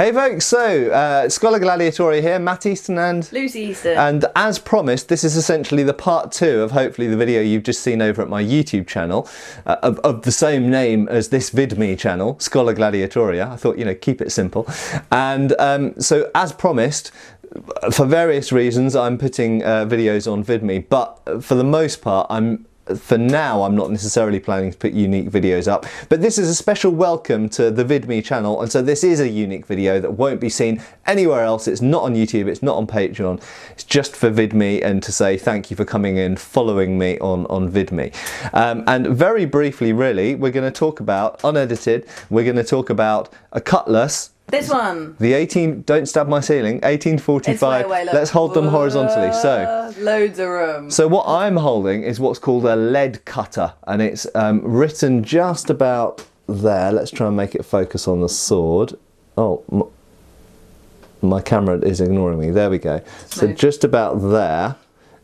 Hey folks, so Scholar Gladiatoria here, Matt Easton and Lucy Easton. And as promised, this is essentially the part 2 of hopefully the video you've just seen over at my YouTube channel of the same name as this VidMe channel, Scholar Gladiatoria. I thought, you know, keep it simple. And so as promised, for various reasons, I'm putting videos on VidMe, but for the most part, for now, I'm not necessarily planning to put unique videos up, but this is a special welcome to the VidMe channel, and so this is a unique video that won't be seen anywhere else. It's not on YouTube, it's not on Patreon, it's just for VidMe, and to say thank you for coming in, following me on VidMe. And very briefly, really, we're going to talk about, unedited, we're going to talk about a Cutlass. This one. The don't stab my ceiling, 1845. Way, let's hold them horizontally. So, loads of room. So what I'm holding is what's called a lead cutter, and it's written just about there. Let's try and make it focus on the sword. Oh, my camera is ignoring me. There we go. So just about there,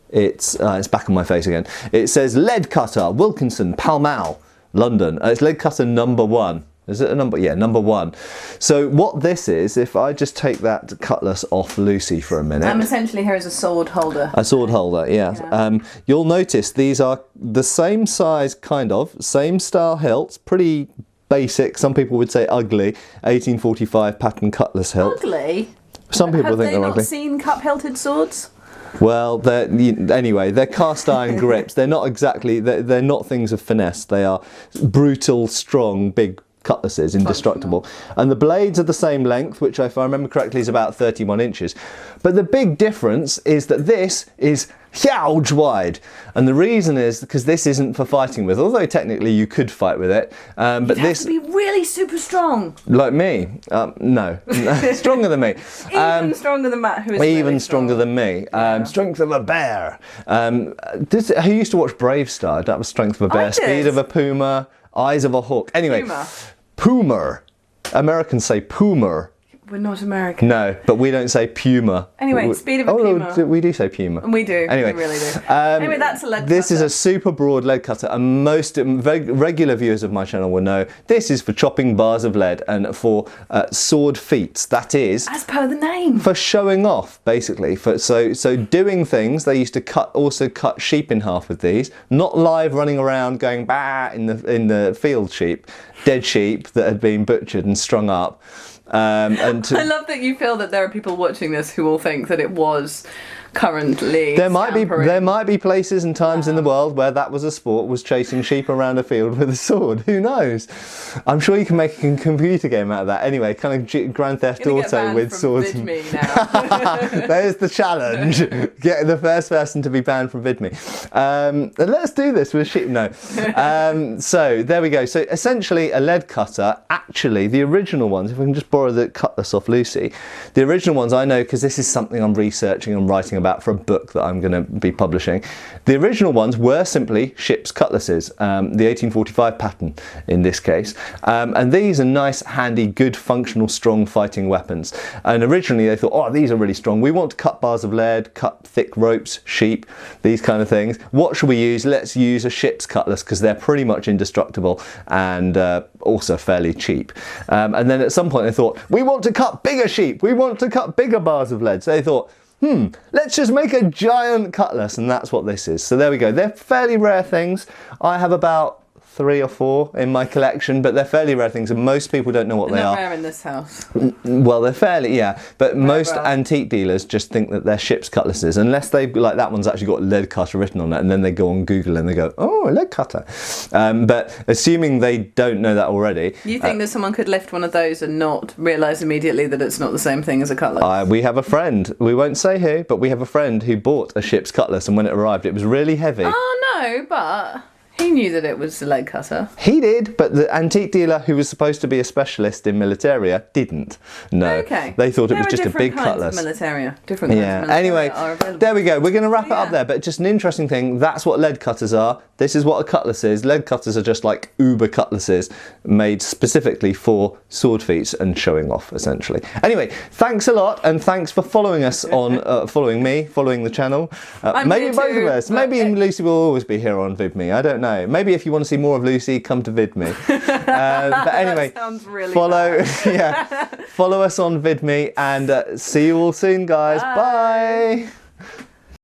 it's back on my face again. It says lead cutter, Wilkinson, Pall Mall, London. It's lead cutter number 1. Is it a number? Yeah, number 1. So what this is, if I just take that Cutlass off Lucy for a minute. I'm essentially here as a sword holder. A sword holder, yeah. You'll notice these are the same size, kind of, same style hilts, pretty basic, some people would say ugly, 1845 pattern Cutlass hilt. Ugly? Some people think they're ugly. Have they not seen cup-hilted swords? Well, anyway, they're cast iron grips. They're not exactly, they're not things of finesse. They are brutal, strong, big Cutlasses, indestructible. And the blades are the same length, which if I remember correctly is about 31 inches. But the big difference is that this is huge wide, and the reason is because this isn't for fighting with, although technically you could fight with it, but this have to be really super strong. Like me? No, stronger than me. Even stronger than Matt, who is even really stronger than me. Strength of a bear. Who used to watch Brave Star? That was strength of a bear, speed of a puma, eyes of a hawk. Anyway, puma. Americans say puma. We're not American. No, but we don't say puma. Anyway, speed of a puma. No, we do say puma. We do. Anyway, we really do. Anyway, that's a lead cutter. This is a super broad lead cutter, and most regular viewers of my channel will know this is for chopping bars of lead and for sword feats. That is, as per the name, for showing off, basically. So doing things. They used to also cut sheep in half with these, not live running around going bah in the field sheep, dead sheep that had been butchered and strung up. I love that you feel that there are people watching this who will think that it was currently there might be places and times in the world where that was a sport, was chasing sheep around a field with a sword. Who knows? I'm sure you can make a computer game out of that. Anyway, kind of Grand Theft Auto with swords. VidMe now. There's the challenge. Get the first person to be banned from VidMe. Let's do this with sheep. No. So there we go. So essentially a lead cutter. Actually, the original ones, if we can just borrow the Cutlass off Lucy, the original ones I know because this is something I'm researching and writing about for a book that I'm going to be publishing. The original ones were simply ship's cutlasses, the 1845 pattern in this case, and these are nice, handy, good, functional, strong fighting weapons. And originally they thought, oh, these are really strong. We want to cut bars of lead, cut thick ropes, sheep, these kind of things. What should we use? Let's use a ship's cutlass because they're pretty much indestructible and also fairly cheap. And then at some point they thought, we want to cut bigger sheep. We want to cut bigger bars of lead. So they thought, let's just make a giant Cutlass, and that's what this is. So there we go. They're fairly rare things. I have about 3 or 4 in my collection, but they're fairly rare things, and most people don't know what they are. They're rare in this house. Well, they're fairly, yeah, but most antique dealers just think that they're ship's cutlasses, unless they, like that one's actually got lead cutter written on it, and then they go on Google and they go, oh, a lead cutter. But assuming they don't know that already. You think that someone could lift one of those and not realise immediately that it's not the same thing as a cutlass? We have a friend, we won't say who, but we have a friend who bought a ship's cutlass, and when it arrived, it was really heavy. Oh, no, but he knew that it was a lead cutter. He did, but the antique dealer who was supposed to be a specialist in militaria didn't. No. Okay. They thought it was just a big cutlass. Militaria. Different kinds of militaria. Anyway, there we go. We're going to wrap it up there, but just an interesting thing. That's what lead cutters are. This is what a cutlass is. Lead cutters are just like uber cutlasses made specifically for sword feats and showing off, essentially. Anyway, thanks a lot, and thanks for following us on, following me, following the channel. Maybe both of us. Maybe Lucy will always be here on VidMe. I don't know. know. Maybe if you want to see more of Lucy, come to VidMe. But anyway, that sounds really follow bad. follow us on VidMe, and see you all soon, guys. Bye.